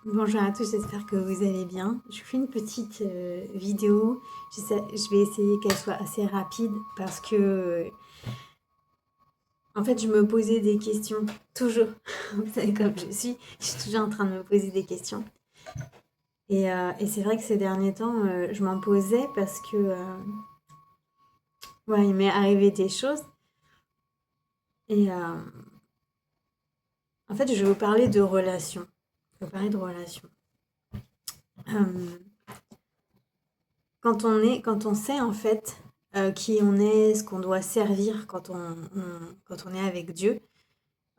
Bonjour à tous, j'espère que vous allez bien. Je vous fais une petite vidéo. Je vais essayer qu'elle soit assez rapide parce que, en fait, je me posais des questions toujours. Vous savez comme je suis toujours en train de me poser des questions. Et c'est vrai que ces derniers temps, je m'en posais parce que, ouais, il m'est arrivé des choses. Et en fait, je vais vous parler de relations. Je vais vous parler de relations. Euh, quand on sait en fait qui on est, ce qu'on doit servir quand on est avec Dieu,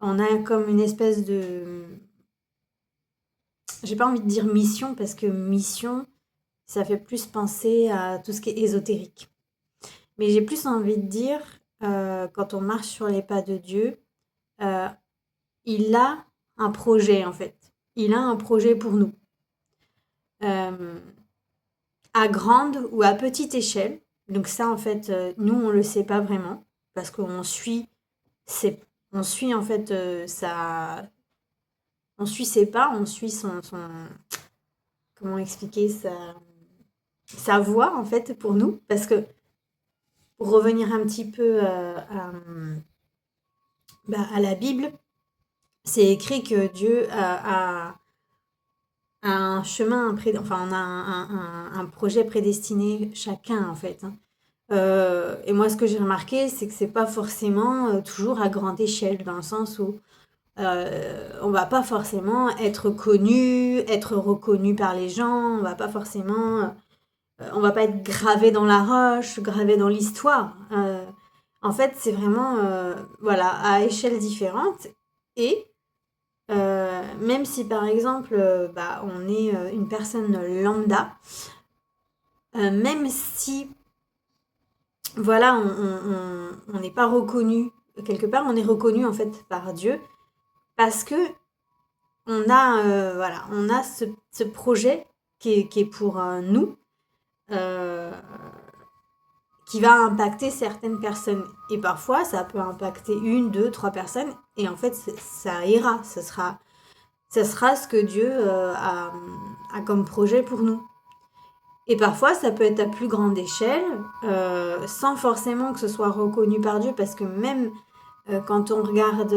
on a comme une espèce de, j'ai pas envie de dire mission parce que mission, ça fait plus penser à tout ce qui est ésotérique. Mais j'ai plus envie de dire, quand on marche sur les pas de Dieu, euh, il a un projet en fait. Il a un projet pour nous. Euh, à grande ou à petite échelle. Donc ça, en fait, nous, on le sait pas vraiment parce qu'on suit ses, on suit en fait on suit ses pas, on suit comment expliquer sa voie en fait pour nous. Parce que pour revenir un petit peu à la Bible, c'est écrit que Dieu a un chemin, enfin on a un projet prédestiné chacun en fait, hein. Et moi, ce que j'ai remarqué, c'est que c'est pas forcément toujours à grande échelle, dans le sens où on va pas forcément être connu, être reconnu par les gens, on va pas forcément, on va pas être gravé dans la roche, gravé dans l'histoire. En fait, c'est vraiment, voilà, à échelle différente. Et même si par exemple, on est une personne lambda, même si voilà, on n'est pas reconnu. Quelque part, on est reconnu en fait par Dieu parce que voilà, on a ce projet qui est pour nous, euh, qui va impacter certaines personnes. Et parfois, ça peut impacter une, deux, trois personnes. Et en fait, ça ira. Ça sera ce que Dieu a comme projet pour nous. Et parfois, ça peut être à plus grande échelle, sans forcément que ce soit reconnu par Dieu, parce que même quand on regarde,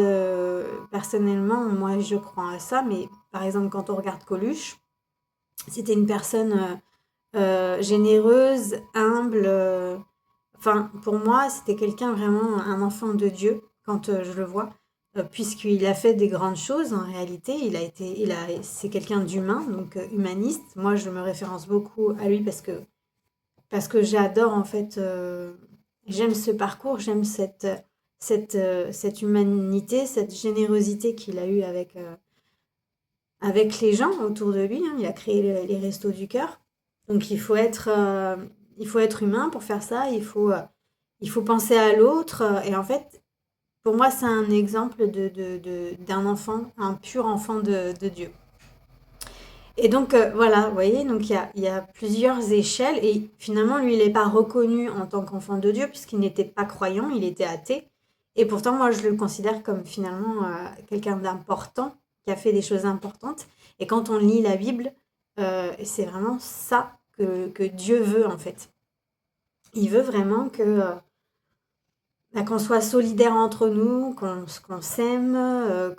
personnellement, moi je crois à ça, mais par exemple quand on regarde Coluche, c'était une personne généreuse, humble. Enfin, pour moi, c'était quelqu'un vraiment, un enfant de Dieu, quand je le vois, puisqu'il a fait des grandes choses en réalité. C'est quelqu'un d'humain, donc humaniste. Moi, je me référence beaucoup à lui parce que j'adore en fait, j'aime ce parcours, j'aime cette humanité, cette générosité qu'il a eue avec les gens autour de lui, hein. Il a créé les Restos du Cœur. Donc il faut être humain pour faire ça, il faut penser à l'autre. Et en fait, pour moi, c'est un exemple d'un enfant, un pur enfant de Dieu. Et donc, voilà, vous voyez, donc il y a plusieurs échelles et finalement, lui, il n'est pas reconnu en tant qu'enfant de Dieu puisqu'il n'était pas croyant, il était athée. Et pourtant, moi, je le considère comme finalement quelqu'un d'important, qui a fait des choses importantes. Et quand on lit la Bible, c'est vraiment ça que Dieu veut en fait. Il veut vraiment qu'on soit solidaire entre nous, qu'on s'aime,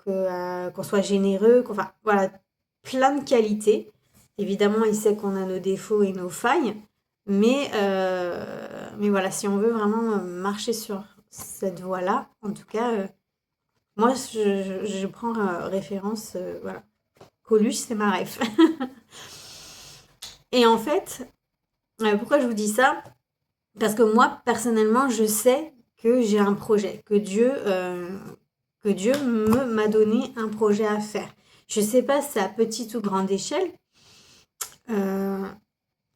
qu'on soit généreux, enfin voilà, plein de qualités. Évidemment, il sait qu'on a nos défauts et nos failles, mais voilà, si on veut vraiment marcher sur cette voie-là, en tout cas, moi, je prends référence, voilà, Coluche, c'est ma ref. Et en fait, pourquoi je vous dis ça? Parce que moi, personnellement, je sais que j'ai un projet, que Dieu m'a donné un projet à faire. Je ne sais pas si c'est à petite ou grande échelle. euh,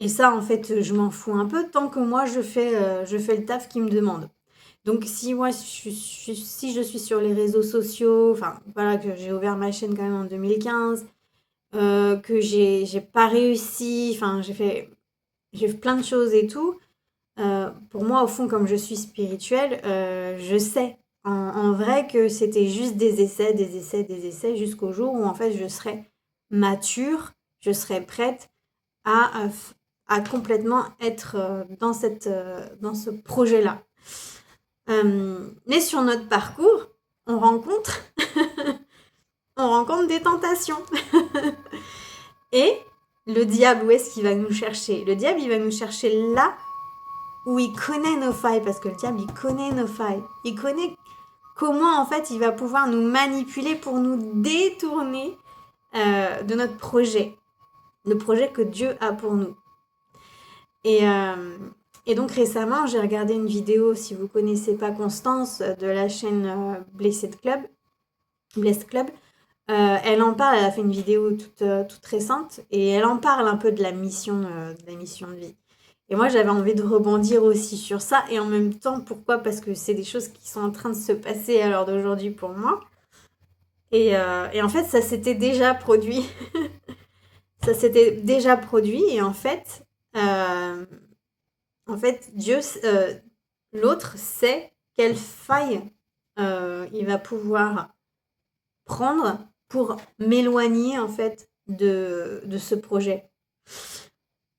et ça, en fait, je m'en fous un peu tant que moi, je fais le taf qu'il me demande. Donc, si moi, si je suis sur les réseaux sociaux, enfin, voilà, que j'ai ouvert ma chaîne quand même en 2015, que j'ai pas réussi, enfin, j'ai fait plein de choses et tout. Pour moi, au fond, comme je suis spirituelle, je sais en vrai que c'était juste des essais, des essais, des essais, jusqu'au jour où en fait je serai mature, je serai prête à complètement être dans ce projet-là. Mais sur notre parcours, on rencontre, on rencontre des tentations. Et le diable, où est-ce qu'il va nous chercher? Le diable, il va nous chercher là où il connaît nos failles, parce que le diable, il connaît nos failles. Il connaît comment, en fait, il va pouvoir nous manipuler pour nous détourner de notre projet. Le projet que Dieu a pour nous. Et donc récemment, j'ai regardé une vidéo, si vous ne connaissez pas Constance, de la chaîne Blessed Club. Elle en parle, elle a fait une vidéo toute récente, et elle en parle un peu de la mission de vie. Et moi, j'avais envie de rebondir aussi sur ça, et en même temps, pourquoi? Parce que c'est des choses qui sont en train de se passer à l'heure d'aujourd'hui pour moi. Et en fait, ça s'était déjà produit. Ça s'était déjà produit, et en fait, Dieu, l'autre sait quelle faille il va pouvoir prendre pour m'éloigner en fait de ce projet.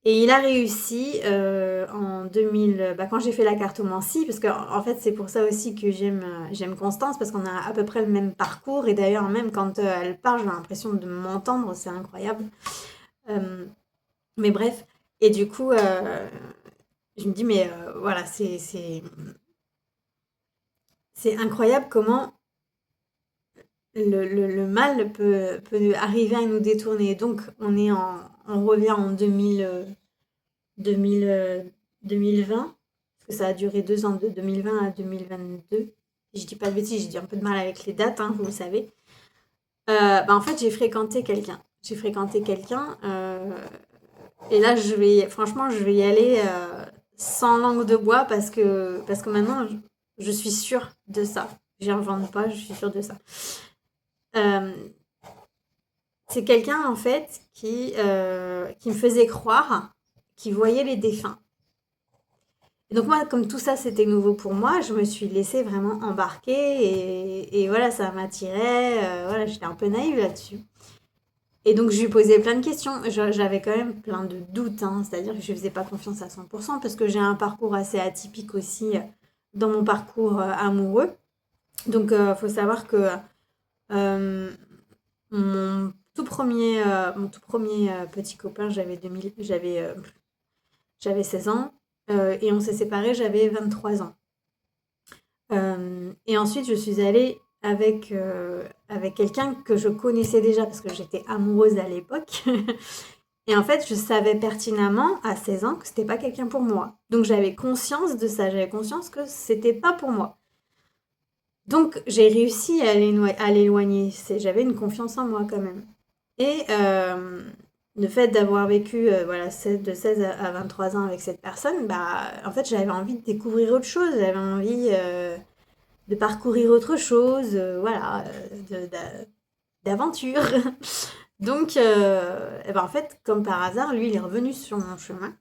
Et il a réussi en 2000, quand j'ai fait la cartomancie, parce que en fait c'est pour ça aussi que j'aime Constance, parce qu'on a à peu près le même parcours, et d'ailleurs même quand elle parle, j'ai l'impression de m'entendre, c'est incroyable. Mais bref, et du coup, je me dis, mais voilà, c'est incroyable comment le mal peut arriver à nous détourner. Donc, on revient en 2020, parce que ça a duré 2 ans, de 2020 à 2022. Je dis pas de bêtises, j'ai dit un peu de mal avec les dates, hein, vous le savez. En fait, j'ai fréquenté quelqu'un. Et là, franchement, je vais y aller sans langue de bois, parce que maintenant, je suis sûre de ça. J'y invente pas, je suis sûre de ça. C'est quelqu'un en fait qui me faisait croire qu'il voyait les défunts. Et donc moi, comme tout ça c'était nouveau pour moi, je me suis laissée vraiment embarquer, et voilà, ça m'attirait. Voilà, j'étais un peu naïve là-dessus. Et donc je lui posais plein de questions. J'avais quand même plein de doutes, hein, c'est-à-dire que je ne faisais pas confiance à 100%, parce que j'ai un parcours assez atypique aussi dans mon parcours amoureux. Donc faut savoir que mon tout premier petit copain, j'avais 16 ans, et on s'est séparés, j'avais 23 ans. Et ensuite, je suis allée avec quelqu'un que je connaissais déjà, parce que j'étais amoureuse à l'époque. Et en fait, je savais pertinemment à 16 ans que c'était pas quelqu'un pour moi. Donc j'avais conscience de ça, j'avais conscience que c'était pas pour moi. Donc j'ai réussi à l'éloigner. J'avais une confiance en moi quand même. Et le fait d'avoir vécu de 16 à 23 ans avec cette personne, en fait, j'avais envie de découvrir autre chose. J'avais envie de parcourir autre chose, d'aventure. Donc, en fait, comme par hasard, lui, il est revenu sur mon chemin.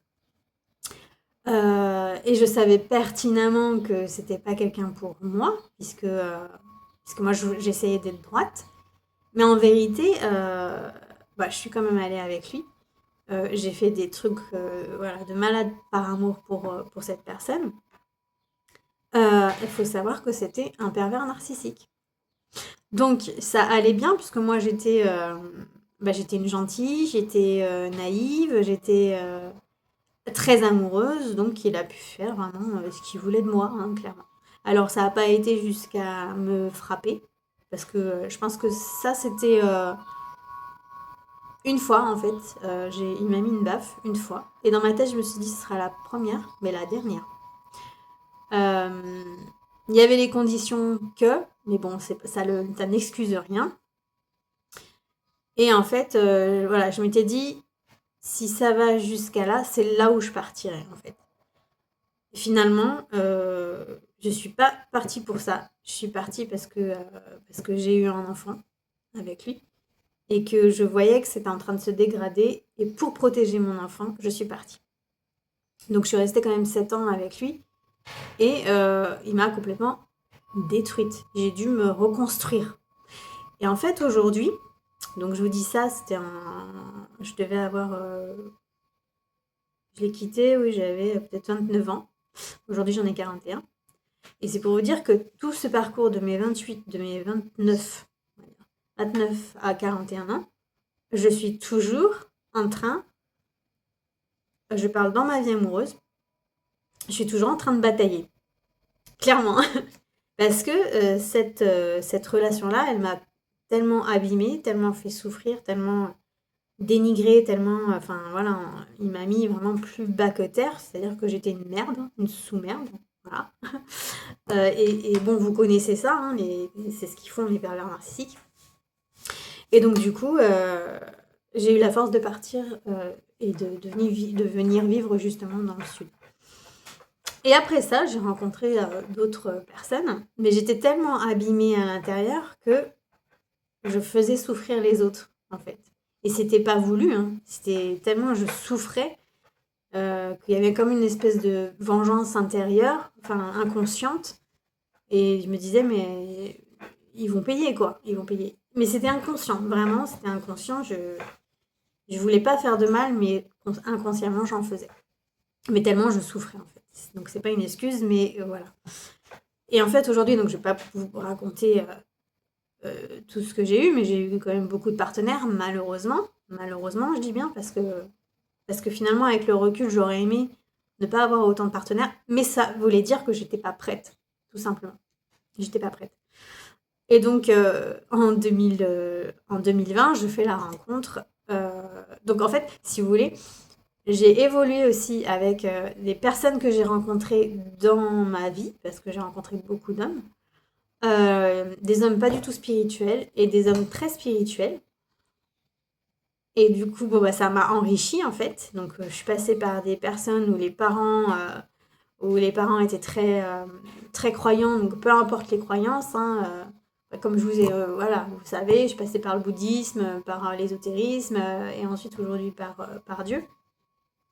Et je savais pertinemment que c'était pas quelqu'un pour moi, puisque moi, j'essayais d'être droite. Mais en vérité, je suis quand même allée avec lui. J'ai fait des trucs de malade par amour pour cette personne. Il faut savoir que c'était un pervers narcissique. Donc ça allait bien, puisque moi j'étais une gentille, j'étais naïve, j'étais très amoureuse, donc il a pu faire vraiment ce qu'il voulait de moi, hein, clairement. Alors ça n'a pas été jusqu'à me frapper, parce que je pense que ça c'était une fois en fait. Il m'a mis une baffe une fois, et dans ma tête je me suis dit ce sera la première, mais la dernière. Il y avait les conditions mais bon, ça n'excuse rien. Et en fait, je m'étais dit, si ça va jusqu'à là, c'est là où je partirai, en fait. Et finalement, je suis pas partie pour ça. Je suis partie parce que j'ai eu un enfant avec lui, et que je voyais que c'était en train de se dégrader. Et pour protéger mon enfant, je suis partie. Donc, je suis restée quand même 7 ans avec lui. Et il m'a complètement détruite. J'ai dû me reconstruire. Et en fait, aujourd'hui, Donc je vous dis ça, je devais avoir... je l'ai quitté, oui, j'avais peut-être 29 ans. Aujourd'hui, j'en ai 41. Et c'est pour vous dire que tout ce parcours de mes 28, de mes 29, 29 à 41 ans, je suis toujours en train, je parle dans ma vie amoureuse, je suis toujours en train de batailler. Clairement. Parce que cette relation-là, elle m'a tellement abîmée, tellement fait souffrir, tellement dénigrée, tellement... Enfin, voilà, il m'a mis vraiment plus bas que terre. C'est-à-dire que j'étais une merde, une sous-merde. Voilà. Et bon, vous connaissez ça, hein, c'est ce qu'ils font les pervers narcissiques. Et donc, du coup, j'ai eu la force de partir et de venir vivre justement dans le sud. Et après ça, j'ai rencontré d'autres personnes, mais j'étais tellement abîmée à l'intérieur que je faisais souffrir les autres, en fait. Et c'était pas voulu, hein. C'était tellement je souffrais qu'il y avait comme une espèce de vengeance intérieure, enfin inconsciente. Et je me disais, mais ils vont payer, quoi. Ils vont payer. Mais c'était inconscient, vraiment, c'était inconscient. Je voulais pas faire de mal, mais inconsciemment, j'en faisais. Mais tellement je souffrais, en fait. Donc, c'est pas une excuse, mais voilà. Et en fait, aujourd'hui, donc, je vais pas vous raconter tout ce que j'ai eu, mais j'ai eu quand même beaucoup de partenaires, malheureusement. Malheureusement, je dis bien, parce que finalement, avec le recul, j'aurais aimé ne pas avoir autant de partenaires, mais ça voulait dire que j'étais pas prête, tout simplement. J'étais pas prête. Et donc, en 2020, je fais la rencontre. Donc, en fait, si vous voulez, j'ai évolué aussi avec les personnes que j'ai rencontrées dans ma vie, parce que j'ai rencontré beaucoup d'hommes. Des hommes pas du tout spirituels et des hommes très spirituels. Et du coup, bon, bah, ça m'a enrichi en fait. Donc, je suis passée par des personnes où les parents étaient très croyants, donc peu importe les croyances, hein, comme je vous ai, voilà, vous savez, je suis passée par le bouddhisme, par l'ésotérisme, et ensuite aujourd'hui par Dieu.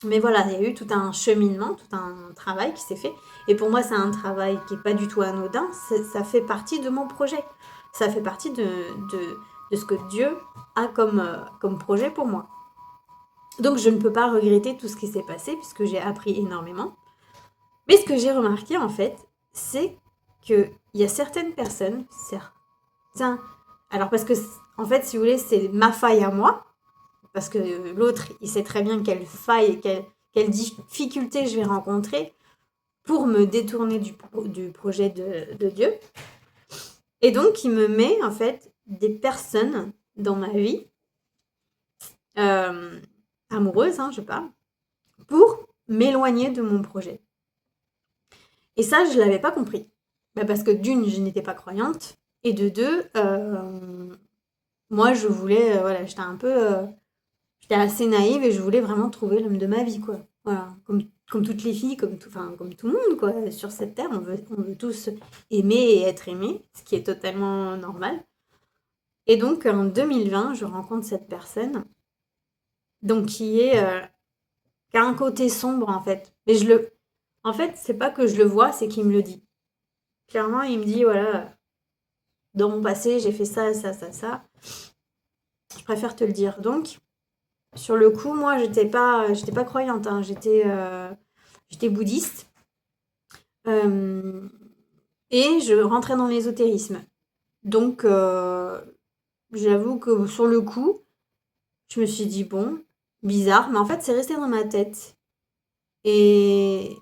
Mais voilà, il y a eu tout un cheminement, tout un travail qui s'est fait. Et pour moi, c'est un travail qui n'est pas du tout anodin. Ça fait partie de mon projet. Ça fait partie de ce que Dieu a comme projet pour moi. Donc, je ne peux pas regretter tout ce qui s'est passé puisque j'ai appris énormément. Mais ce que j'ai remarqué, en fait, c'est qu'il y a certaines personnes, alors parce que, en fait, si vous voulez, c'est ma faille à moi, parce que l'autre, il sait très bien quelle faille, quelle difficulté je vais rencontrer pour me détourner du projet de Dieu. Et donc, il me met, en fait, des personnes dans ma vie, amoureuses, hein, je parle, pour m'éloigner de mon projet. Et ça, je ne l'avais pas compris. Parce que d'une, je n'étais pas croyante, et de deux, moi, je voulais, voilà, j'étais assez naïve et je voulais vraiment trouver l'homme de ma vie, quoi. Voilà, comme toutes les filles, comme tout le monde, quoi. Sur cette terre, on veut tous aimer et être aimé, ce qui est totalement normal. Et donc, en 2020, je rencontre cette personne, donc qui a un côté sombre, en fait. Mais en fait, c'est pas que je le vois, c'est qu'il me le dit. Clairement, il me dit, voilà, dans mon passé, j'ai fait ça, ça, ça, ça. Je préfère te le dire. Donc, sur le coup, moi, j'étais pas croyante, hein. J'étais bouddhiste. Et je rentrais dans l'ésotérisme. Donc, j'avoue que sur le coup, je me suis dit, bon, bizarre, mais en fait, c'est resté dans ma tête. Et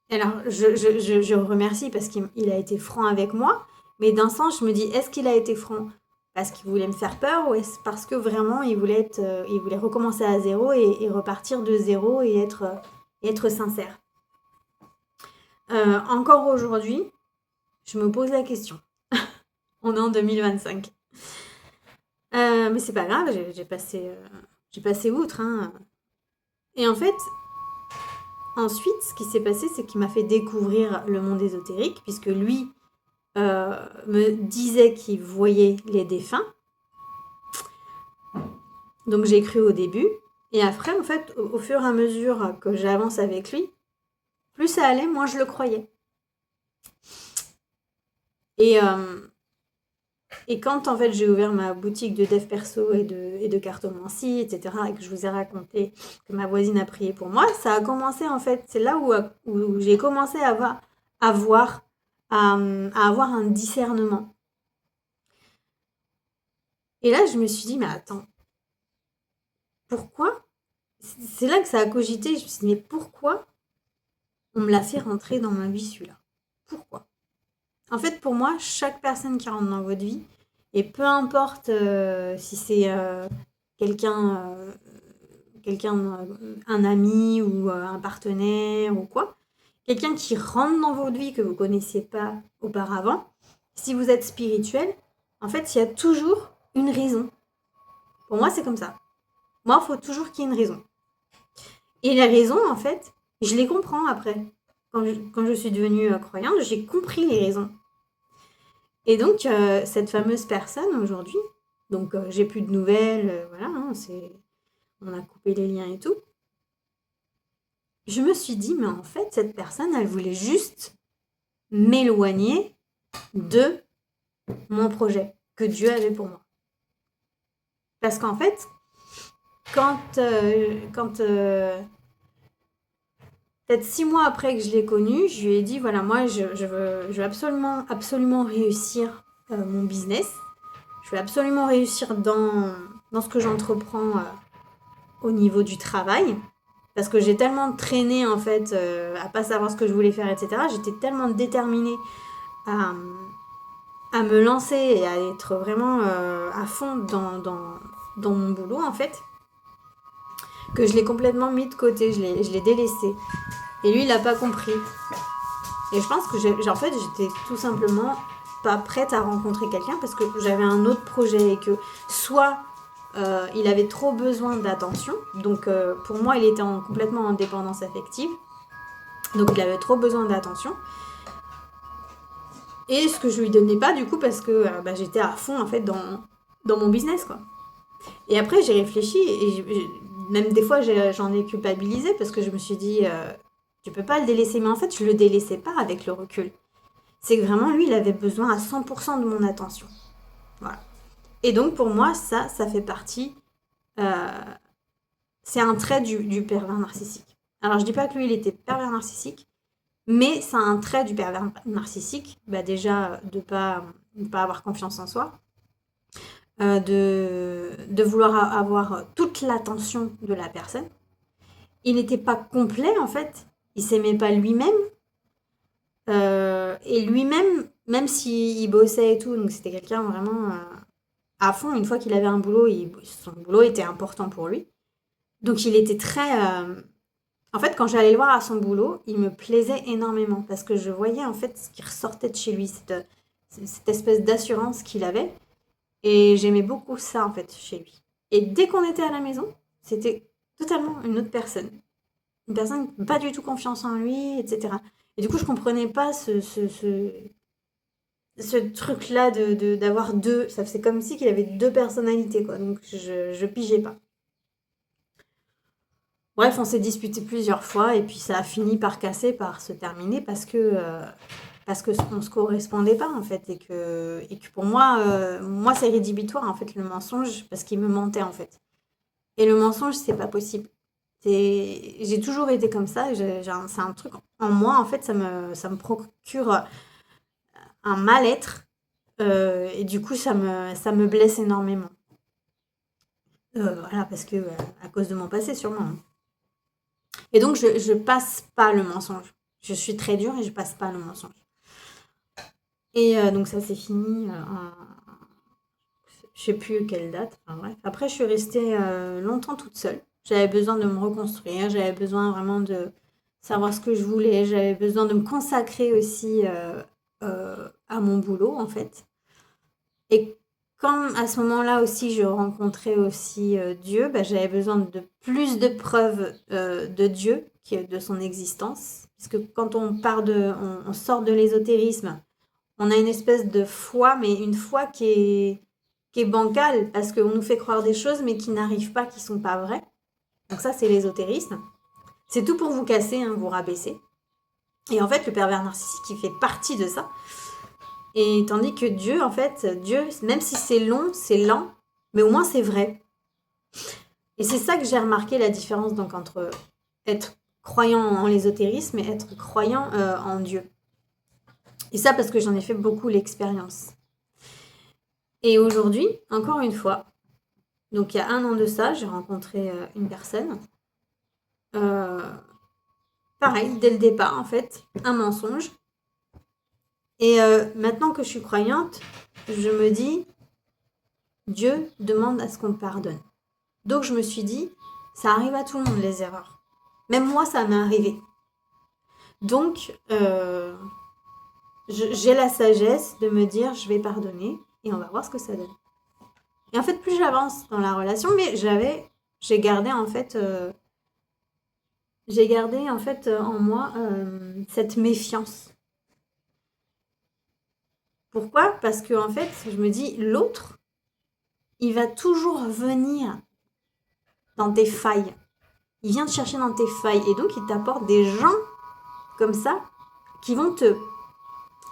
alors, je remercie parce qu'il a été franc avec moi, mais d'un sens, je me dis, est-ce qu'il a été franc parce qu'il voulait me faire peur ou est-ce parce que vraiment il voulait recommencer à zéro et repartir de zéro et être sincère. Encore aujourd'hui, je me pose la question. On est en 2025. Mais c'est pas grave, j'ai passé outre, hein. Et en fait, ensuite, ce qui s'est passé, c'est qu'il m'a fait découvrir le monde ésotérique, puisque lui me disait qu'il voyait les défunts. Donc j'ai cru au début. Et après, en fait, au fur et à mesure que j'avance avec lui, plus ça allait, moins je le croyais. Et Et quand en fait j'ai ouvert ma boutique de dev perso et de cartomancie, etc., et que je vous ai raconté que ma voisine a prié pour moi, ça a commencé en fait, c'est là où j'ai commencé à voir, à avoir un discernement. Et là, je me suis dit, mais attends, pourquoi? C'est là que ça a cogité, je me suis dit, mais pourquoi on me l'a fait rentrer dans ma vie celui-là? Pourquoi? En fait, pour moi, chaque personne qui rentre dans votre vie, et peu importe si c'est quelqu'un, un ami ou un partenaire ou quoi, quelqu'un qui rentre dans votre vie que vous ne connaissiez pas auparavant, si vous êtes spirituel, en fait, il y a toujours une raison. Pour moi, c'est comme ça. Moi, il faut toujours qu'il y ait une raison. Et la raison, en fait, je les comprends après. Quand je suis devenue croyante, j'ai compris les raisons. Et donc, cette fameuse personne aujourd'hui, donc j'ai plus de nouvelles, voilà, hein, on a coupé les liens et tout. Je me suis dit, mais en fait, cette personne, elle voulait juste m'éloigner de mon projet que Dieu avait pour moi. Parce qu'en fait, quand peut-être 6 mois après que je l'ai connu, je lui ai dit, voilà, moi, je veux absolument, absolument réussir mon business. Je veux absolument réussir dans ce que j'entreprends au niveau du travail. Parce que j'ai tellement traîné, en fait, à pas savoir ce que je voulais faire, etc. J'étais tellement déterminée à me lancer et à être vraiment à fond dans mon boulot, en fait, que je l'ai complètement mis de côté, je l'ai délaissé. Et lui, il n'a pas compris. Et je pense que en fait, j'étais tout simplement pas prête à rencontrer quelqu'un parce que j'avais un autre projet et que soit il avait trop besoin d'attention, donc pour moi, il était complètement en dépendance affective, donc il avait trop besoin d'attention. Et ce que je lui donnais pas du coup parce que j'étais à fond en fait dans mon business quoi. Et après j'ai réfléchi et même des fois j'en ai culpabilisé parce que je me suis dit tu peux pas le délaisser, mais en fait je le délaissais pas avec le recul. C'est que vraiment lui il avait besoin à 100% de mon attention. Voilà. Et donc pour moi ça fait partie, euh, c'est un trait du pervers narcissique. Alors je dis pas que lui il était pervers narcissique, mais c'est un trait du pervers narcissique, déjà de ne pas avoir confiance en soi, de vouloir avoir toute l'attention de la personne. Il n'était pas complet en fait, il s'aimait pas lui-même. Et lui-même, même s'il bossait et tout, donc c'était quelqu'un vraiment à fond, une fois qu'il avait un boulot, son boulot était important pour lui. Donc il était très... En fait, quand j'allais le voir à son boulot, il me plaisait énormément parce que je voyais en fait ce qui ressortait de chez lui, cette espèce d'assurance qu'il avait. Et j'aimais beaucoup ça en fait chez lui. Et dès qu'on était à la maison, c'était totalement une autre personne. Une personne qui n'a pas du tout confiance en lui, etc. Et du coup, je comprenais pas ce truc-là d'avoir deux. C'est comme si qu'il avait deux personnalités, quoi. Donc, je pigeais pas. Bref, on s'est disputé plusieurs fois et puis ça a fini par casser, par se terminer parce que on se correspondait pas en fait et que pour moi, moi c'est rédhibitoire en fait le mensonge parce qu'il me mentait en fait. Et le mensonge c'est pas possible. J'ai toujours été comme ça. C'est un truc en moi en fait ça me procure un mal-être et du coup ça me blesse énormément. Voilà parce que à cause de mon passé sûrement. Hein. Et donc, je passe pas le mensonge. Je suis très dure et je passe pas le mensonge. Et donc, ça, c'est fini je sais plus quelle date. Enfin, bref. Après, je suis restée longtemps toute seule. J'avais besoin de me reconstruire. J'avais besoin vraiment de savoir ce que je voulais. J'avais besoin de me consacrer aussi à mon boulot, en fait. Et quand à ce moment-là aussi, je rencontrais aussi Dieu, j'avais besoin de plus de preuves de Dieu, de son existence. Parce que quand on sort de l'ésotérisme, on a une espèce de foi, mais une foi qui est bancale, parce qu'on nous fait croire des choses, mais qui n'arrivent pas, qui sont pas vraies. Donc ça, c'est l'ésotérisme. C'est tout pour vous casser, hein, vous rabaisser. Et en fait, le pervers narcissique, il fait partie de ça. Et tandis que Dieu, en fait, Dieu, même si c'est long, c'est lent, mais au moins c'est vrai. Et c'est ça que j'ai remarqué la différence donc entre être croyant en l'ésotérisme et être croyant en Dieu. Et ça parce que j'en ai fait beaucoup l'expérience. Et aujourd'hui, encore une fois, donc il y a 1 an de ça, j'ai rencontré une personne. Pareil, dès le départ, en fait, un mensonge. Et maintenant que je suis croyante, je me dis, Dieu demande à ce qu'on pardonne. Donc je me suis dit, ça arrive à tout le monde les erreurs. Même moi, ça m'est arrivé. Donc, j'ai la sagesse de me dire, je vais pardonner et on va voir ce que ça donne. Et en fait, plus j'avance dans la relation, mais j'ai gardé en fait en moi cette méfiance. Pourquoi? Parce que en fait, je me dis, l'autre, il va toujours venir dans tes failles. Il vient te chercher dans tes failles et donc il t'apporte des gens comme ça qui vont te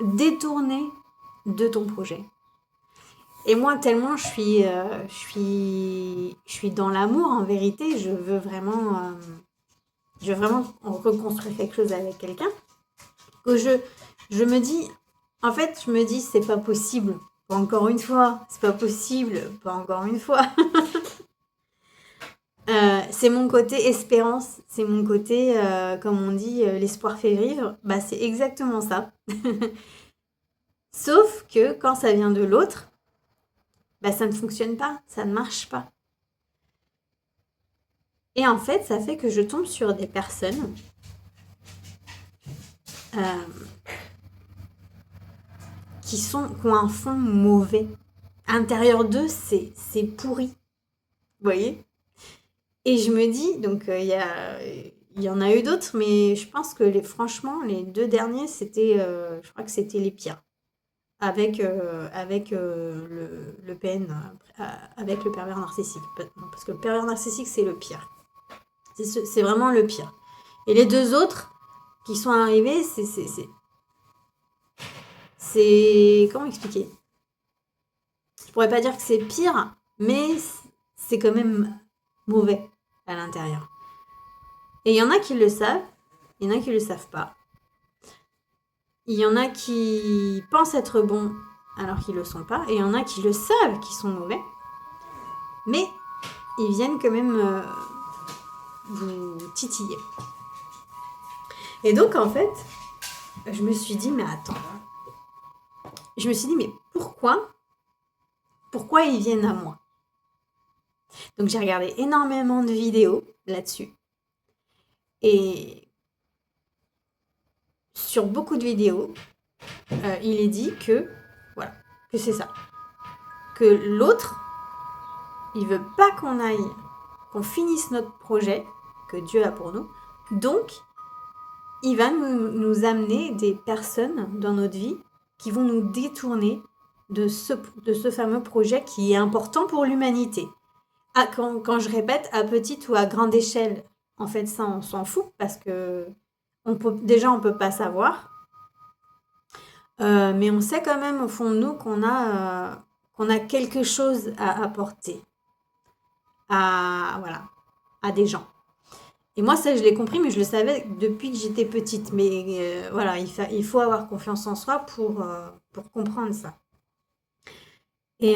détourner de ton projet. Et moi, tellement je suis dans l'amour en vérité, je veux vraiment reconstruire quelque chose avec quelqu'un, que je me dis, en fait, je me dis, c'est pas possible. Pas encore une fois, c'est pas possible, pas encore une fois. C'est mon côté espérance, c'est mon côté, comme on dit, l'espoir fait vivre. Bah, c'est exactement ça. Sauf que quand ça vient de l'autre, bah, ça ne fonctionne pas, ça ne marche pas. Et en fait, ça fait que je tombe sur des personnes qui ont un fond mauvais. À l'intérieur d'eux, c'est pourri. Vous voyez? Et je me dis, donc il y en a eu d'autres, mais je pense que franchement, les 2 derniers, je crois que c'était les pires. Avec le PN, avec le pervers narcissique. Parce que le pervers narcissique, c'est le pire. C'est vraiment le pire. Et les 2 autres qui sont arrivés, comment expliquer? Je pourrais pas dire que c'est pire, mais c'est quand même mauvais à l'intérieur. Et il y en a qui le savent, il y en a qui le savent pas. Il y en a qui pensent être bons alors qu'ils le sont pas, et il y en a qui le savent qu'ils sont mauvais, mais ils viennent quand même vous titiller. Et donc en fait, je me suis dit, mais attends, mais pourquoi ils viennent à moi? Donc j'ai regardé énormément de vidéos là-dessus. Et sur beaucoup de vidéos, il est dit que, voilà, que c'est ça. Que l'autre, il veut pas qu'on finisse notre projet que Dieu a pour nous. Donc, il va nous amener des personnes dans notre vie qui vont nous détourner de ce fameux projet qui est important pour l'humanité. Quand je répète, à petite ou à grande échelle, en fait, ça, on s'en fout parce que on peut pas savoir. Mais on sait quand même au fond de nous qu'on a quelque chose à apporter à des gens. Et moi, ça, je l'ai compris, mais je le savais depuis que j'étais petite. Mais voilà, il faut avoir confiance en soi pour comprendre ça. Et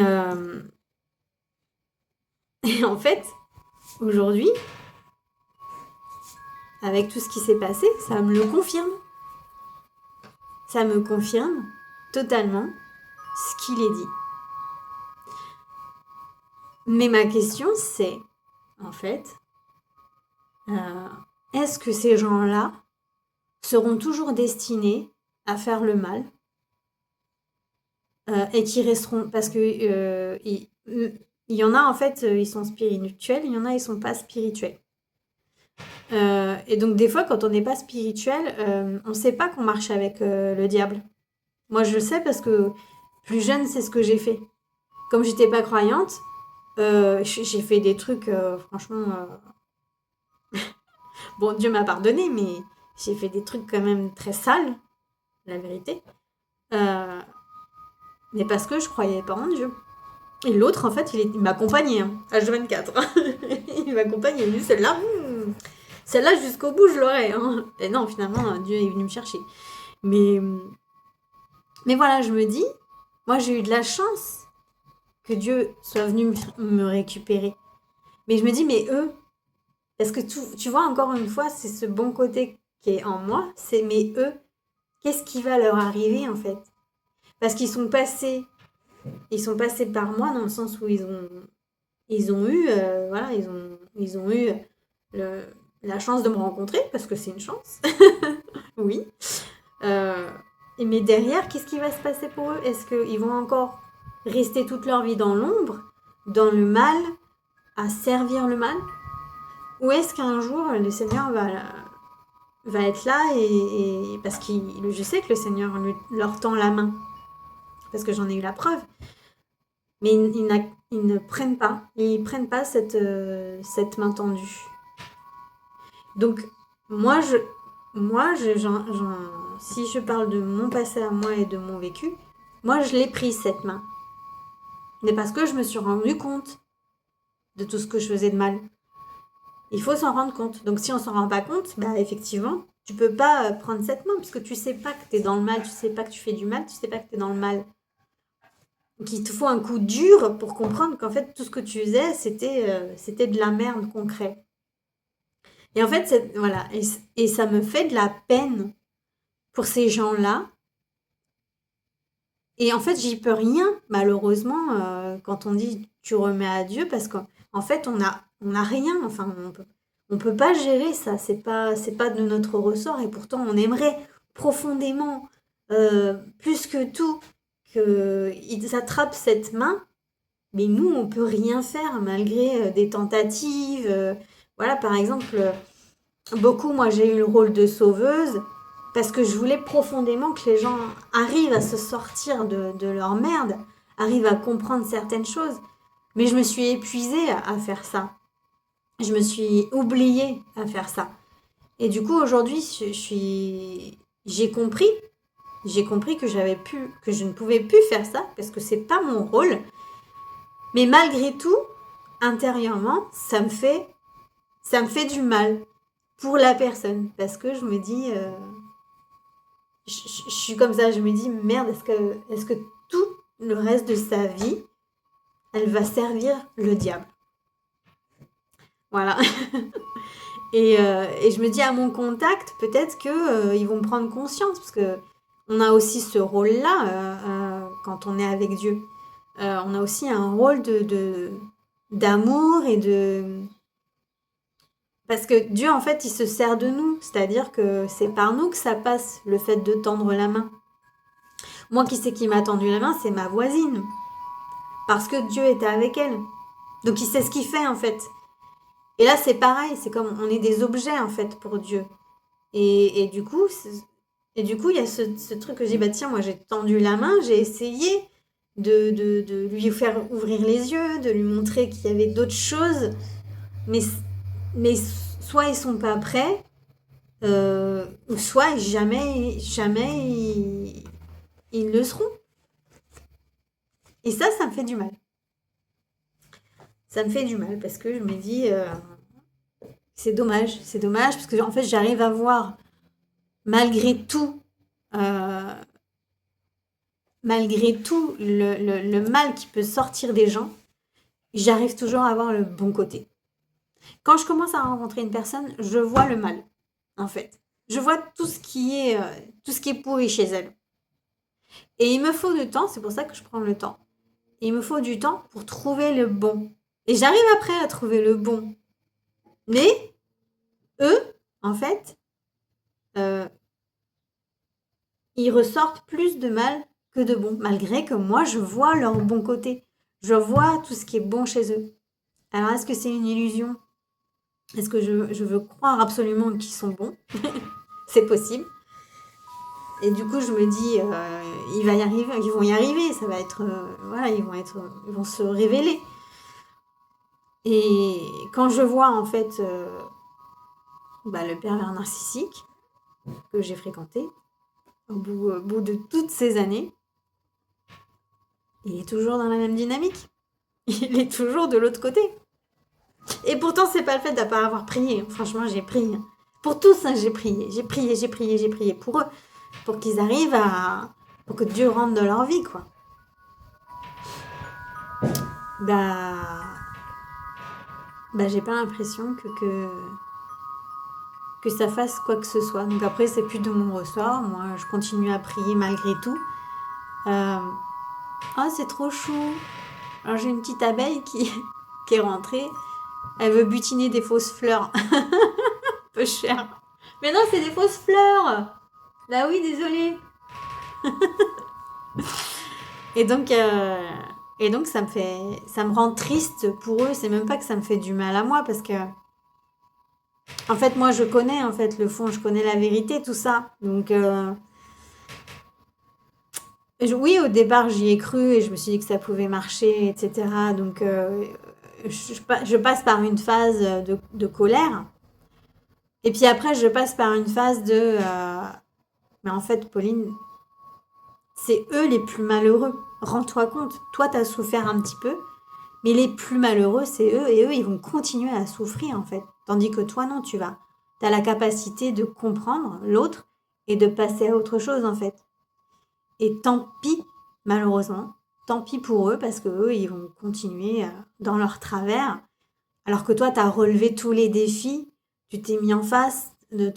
en fait, aujourd'hui, avec tout ce qui s'est passé, ça me le confirme. Ça me confirme totalement ce qu'il est dit. Mais ma question, c'est, en fait, est-ce que ces gens-là seront toujours destinés à faire le mal et qui resteront... Parce que il y en a, en fait, ils sont spirituels, il y en a, ils sont pas spirituels. Et donc, des fois, quand on n'est pas spirituel, on ne sait pas qu'on marche avec le diable. Moi, je le sais parce que plus jeune, c'est ce que j'ai fait. Comme j'étais pas croyante, j'ai fait des trucs, franchement... Bon, Dieu m'a pardonné, mais j'ai fait des trucs quand même très sales, la vérité. mais parce que je croyais pas en Dieu. Et l'autre, en fait, il m'accompagnait, hein, H24. Il m'accompagnait, lui, celle-là jusqu'au bout, je l'aurais. Hein. Et non, finalement, Dieu est venu me chercher. Mais, mais voilà, je me dis, moi, j'ai eu de la chance que Dieu soit venu me récupérer. Mais je me dis, mais eux, parce que tu vois, encore une fois, c'est ce bon côté qui est en moi, c'est mais eux, qu'est-ce qui va leur arriver, en fait? Parce ils sont passés par moi dans le sens où ils ont eu, voilà, ils ont eu le, la chance de me rencontrer, parce que c'est une chance, oui. Euh, mais derrière, qu'est-ce qui va se passer pour eux? Est-ce qu'ils vont encore rester toute leur vie dans l'ombre, dans le mal, à servir le mal? Ou est-ce qu'un jour, le Seigneur va être là parce que je sais que le Seigneur leur tend la main, parce que j'en ai eu la preuve. Mais ils ne prennent pas cette main tendue. Donc, moi, si je parle de mon passé à moi et de mon vécu, moi, je l'ai prise, cette main. Mais parce que je me suis rendu compte de tout ce que je faisais de mal. Il faut s'en rendre compte. Donc, si on s'en rend pas compte, bah, effectivement, tu peux pas prendre cette main, puisque tu sais pas que tu es dans le mal, tu sais pas que tu fais du mal, tu sais pas que tu es dans le mal. Donc, il te faut un coup dur pour comprendre qu'en fait, tout ce que tu faisais, c'était de la merde concrète. Et en fait, voilà, et ça me fait de la peine pour ces gens-là. Et en fait, j'y peux rien, malheureusement, quand on dit tu remets à Dieu, parce qu'en fait, on a rien, enfin, on peut pas gérer ça, c'est pas de notre ressort, et pourtant, on aimerait profondément, plus que tout, qu'ils attrapent cette main, mais nous, on peut rien faire, malgré des tentatives. Voilà, par exemple, beaucoup, moi, j'ai eu le rôle de sauveuse, parce que je voulais profondément que les gens arrivent à se sortir de leur merde, arrivent à comprendre certaines choses. Mais je me suis épuisée à faire ça. Je me suis oubliée à faire ça. Et du coup, aujourd'hui, j'ai compris. J'ai compris que que je ne pouvais plus faire ça parce que c'est pas mon rôle. Mais malgré tout, intérieurement, ça me fait du mal pour la personne parce que je me dis, je suis comme ça, je me dis merde, est-ce que tout le reste de sa vie, elle va servir le diable? Voilà. Et je me dis à mon contact, peut-être que ils vont prendre conscience, parce que on a aussi ce rôle-là quand on est avec Dieu. On a aussi un rôle d'amour et de... Parce que Dieu, en fait, il se sert de nous. C'est-à-dire que c'est par nous que ça passe, le fait de tendre la main. Moi, qui sais qui m'a tendu la main? C'est ma voisine. Parce que Dieu était avec elle. Donc il sait ce qu'il fait, en fait. Et là, c'est pareil. C'est comme on est des objets, en fait, pour Dieu. Et du coup, il y a ce truc que j'ai dit, bah tiens, moi j'ai tendu la main, j'ai essayé de lui faire ouvrir les yeux, de lui montrer qu'il y avait d'autres choses, mais, mais soit ils sont pas prêts, ou soit jamais ils le seront. Et ça me fait du mal. Ça me fait du mal parce que je me dis, c'est dommage, parce que en fait j'arrive à voir malgré tout, euh, le mal qui peut sortir des gens, j'arrive toujours à avoir le bon côté. Quand je commence à rencontrer une personne, je vois le mal, en fait. Je vois tout ce qui est pourri chez elle. Et il me faut du temps, c'est pour ça que je prends le temps. Et il me faut du temps pour trouver le bon. Et j'arrive après à trouver le bon. Mais eux, en fait, euh, ils ressortent plus de mal que de bon, malgré que moi, je vois leur bon côté. Je vois tout ce qui est bon chez eux. Alors, est-ce que c'est une illusion? Est-ce que je veux croire absolument qu'ils sont bons? C'est possible. Et du coup, je me dis, ils vont y arriver. Ça va être, voilà, ils vont se révéler. Et quand je vois en fait le pervers narcissique que j'ai fréquenté au bout de toutes ces années, il est toujours dans la même dynamique. Il est toujours de l'autre côté. Et pourtant, c'est pas le fait de pas avoir prié. Franchement, j'ai prié. Pour tous, hein, j'ai prié. J'ai prié, j'ai prié, j'ai prié pour eux. Pour qu'ils arrivent à... Pour que Dieu rentre dans leur vie, quoi. Bah... Bah, j'ai pas l'impression que ça fasse quoi que ce soit. Donc après, c'est plus de mon ressort. Moi, je continue à prier malgré tout. Oh, c'est trop chou. Alors, j'ai une petite abeille qui est rentrée. Elle veut butiner des fausses fleurs. Peu cher. Mais non, c'est des fausses fleurs. Bah oui, désolée. Et donc, ça me rend triste pour eux. C'est même pas que ça me fait du mal à moi parce que, en fait, moi, je connais en fait le fond, je connais la vérité, tout ça. Donc, oui, au départ, j'y ai cru et je me suis dit que ça pouvait marcher, etc. Donc, je passe par une phase de colère. Et puis après, je passe par une phase de... mais en fait, Pauline, c'est eux les plus malheureux. Rends-toi compte. Toi, t'as souffert un petit peu, mais les plus malheureux, c'est eux. Et eux, ils vont continuer à souffrir, en fait. Tandis que toi, non, t'as la capacité de comprendre l'autre et de passer à autre chose, en fait. Et tant pis, malheureusement, tant pis pour eux, parce que eux, ils vont continuer dans leur travers. Alors que toi, t'as relevé tous les défis, tu t'es mis en face de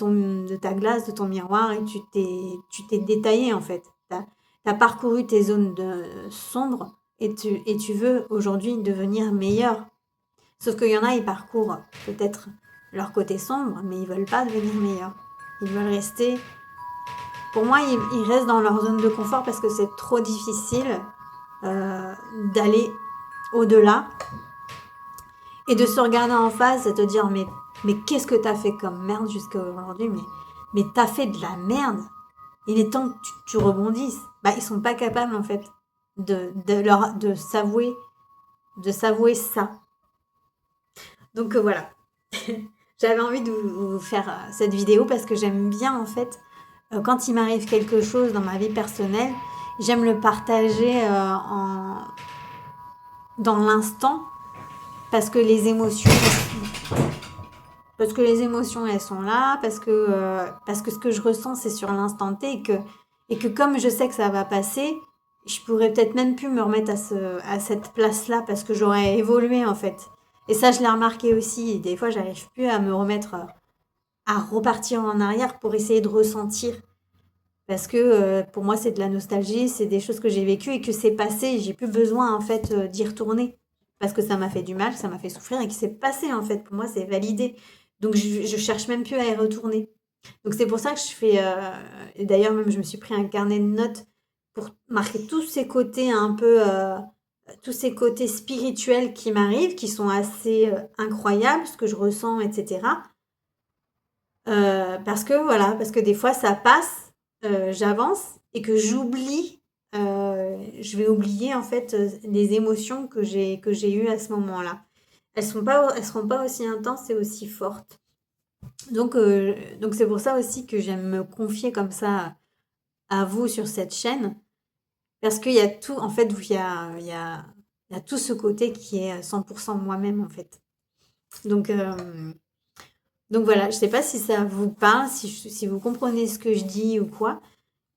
ta glace, de ton miroir, et tu t'es détaillé, en fait. T'as parcouru tes zones sombres, et tu veux aujourd'hui devenir meilleur. Sauf qu'il y en a, ils parcourent peut-être leur côté sombre, mais ils veulent pas devenir meilleurs. Ils veulent rester... Pour moi, ils restent dans leur zone de confort parce que c'est trop difficile d'aller au-delà et de se regarder en face et te dire mais qu'est-ce que t'as fait comme merde jusqu'à aujourd'hui, mais t'as fait de la merde. Il est temps que tu rebondisses. Bah, ils sont pas capables en fait de s'avouer ça. Donc voilà. J'avais envie de vous faire cette vidéo parce que j'aime bien en fait quand il m'arrive quelque chose dans ma vie personnelle, j'aime le partager dans l'instant parce que les émotions elles sont là, parce que ce que je ressens c'est sur l'instant T et que comme je sais que ça va passer, je pourrais peut-être même plus me remettre à cette place-là parce que j'aurais évolué en fait. Et ça je l'ai remarqué aussi, des fois j'arrive plus à me remettre à repartir en arrière pour essayer de ressentir. Parce que pour moi, c'est de la nostalgie, c'est des choses que j'ai vécues et que c'est passé. Et j'ai plus besoin, en fait, d'y retourner. Parce que ça m'a fait du mal, ça m'a fait souffrir et que c'est passé, en fait. Pour moi, c'est validé. Donc, je cherche même plus à y retourner. Donc, c'est pour ça que je fais. Et d'ailleurs, même, je me suis pris un carnet de notes pour marquer tous ces côtés un peu. Tous ces côtés spirituels qui m'arrivent, qui sont assez incroyables, ce que je ressens, etc. Parce que des fois ça passe, j'avance et que j'oublie, je vais oublier en fait, les émotions que j'ai eues à ce moment-là. Elles seront pas aussi intenses et aussi fortes. Donc c'est pour ça aussi que j'aime me confier comme ça à vous sur cette chaîne, parce qu'il y a tout en fait, il y a tout ce côté qui est 100% moi-même en fait. Donc hem Donc voilà, je sais pas si ça vous parle, si vous comprenez ce que je dis ou quoi.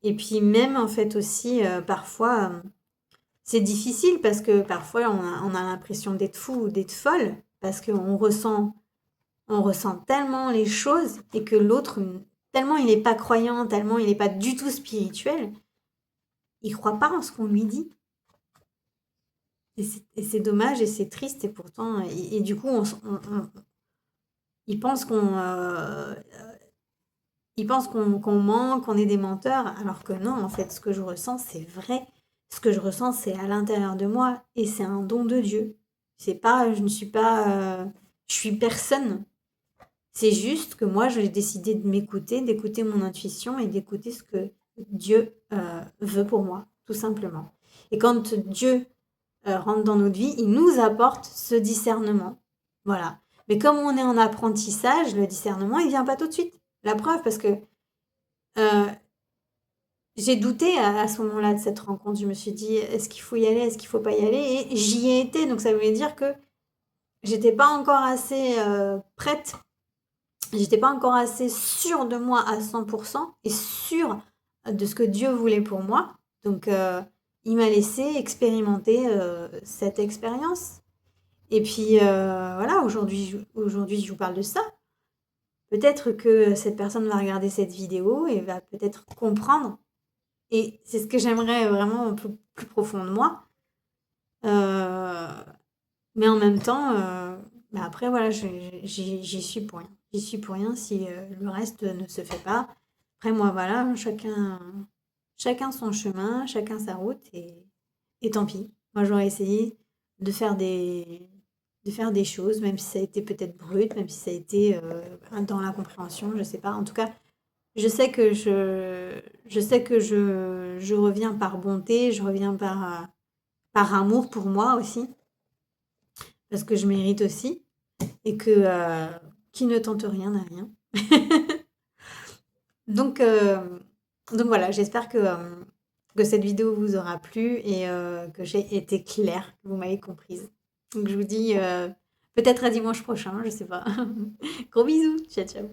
Et puis même en fait aussi, parfois, c'est difficile parce que parfois on a l'impression d'être fou ou d'être folle parce on ressent tellement les choses et que l'autre, tellement il n'est pas croyant, tellement il n'est pas du tout spirituel, il croit pas en ce qu'on lui dit. Et c'est dommage et c'est triste et pourtant, et du coup, il pense ils pensent qu'on ment, qu'on est des menteurs, alors que non, en fait, ce que je ressens, c'est vrai. Ce que je ressens, c'est à l'intérieur de moi et c'est un don de Dieu. C'est pas, je ne suis pas, je suis personne. C'est juste que moi, j'ai décidé de m'écouter, d'écouter mon intuition et d'écouter ce que Dieu veut pour moi, tout simplement. Et quand Dieu rentre dans notre vie, il nous apporte ce discernement. Voilà. Mais comme on est en apprentissage, le discernement, il vient pas tout de suite. La preuve, parce que euh, j'ai douté à ce moment-là de cette rencontre. Je me suis dit: «Est-ce qu'il faut y aller? Est-ce qu'il faut pas y aller?» Et j'y ai été, donc ça voulait dire que j'étais pas encore assez, prête, j'étais pas encore assez sûre de moi à 100% et sûre de ce que Dieu voulait pour moi. Donc il m'a laissé expérimenter, cette expérience et puis, voilà, aujourd'hui je vous parle de ça. Peut-être que cette personne va regarder cette vidéo et va peut-être comprendre et c'est ce que j'aimerais vraiment plus profond de moi. Euh, mais en même temps, bah après, voilà, j'y suis pour rien. J'y suis pour rien si le reste ne se fait pas. Après, moi, voilà, chacun son chemin, chacun sa route et tant pis. Moi, j'aurais essayé de faire de faire des choses, même si ça a été peut-être brut, même si ça a été dans l'incompréhension, je sais pas. En tout cas, je sais que je reviens par bonté, je reviens par amour pour moi aussi, parce que je mérite aussi, et que qui ne tente rien n'a rien. Donc, donc voilà, j'espère que cette vidéo vous aura plu et que j'ai été claire, que vous m'avez comprise. Donc je vous dis peut-être à dimanche prochain, je sais pas. Gros bisous, ciao ciao.